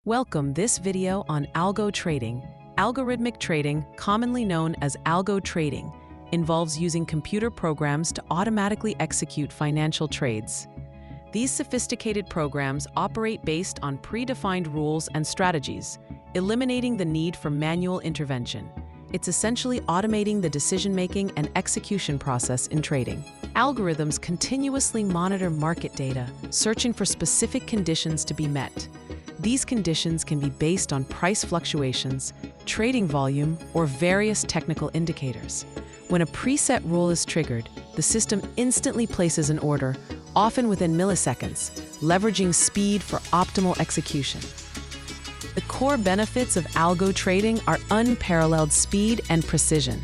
Welcome this video on algo trading. Algorithmic trading, commonly known as algo trading, involves using computer programs to automatically execute financial trades. These sophisticated programs operate based on predefined rules and strategies, eliminating the need for manual intervention. It's essentially automating the decision-making and execution process in trading. Algorithms continuously monitor market data, searching for specific conditions to be met. These conditions can be based on price fluctuations, trading volume, or various technical indicators. When a preset rule is triggered, the system instantly places an order, often within milliseconds, leveraging speed for optimal execution. The core benefits of algo trading are unparalleled speed and precision.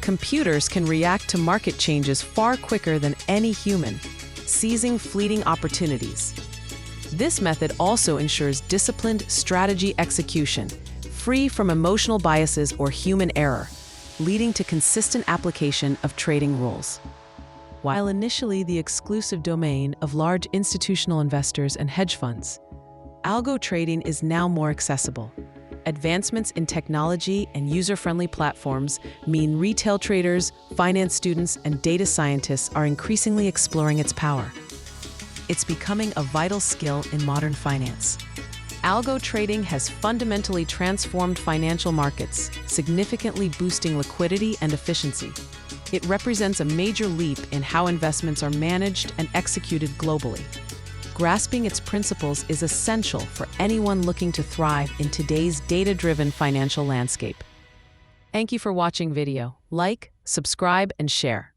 Computers can react to market changes far quicker than any human, seizing fleeting opportunities. This method also ensures disciplined strategy execution, free from emotional biases or human error, leading to consistent application of trading rules. While initially the exclusive domain of large institutional investors and hedge funds, algo trading is now more accessible. Advancements in technology and user-friendly platforms mean retail traders, finance students, and data scientists are increasingly exploring its power. It's becoming a vital skill in modern finance. Algo trading has fundamentally transformed financial markets, significantly boosting liquidity and efficiency. It represents a major leap in how investments are managed and executed globally. Grasping its principles is essential for anyone looking to thrive in today's data-driven financial landscape. Thank you for watching video. Like, subscribe, and share.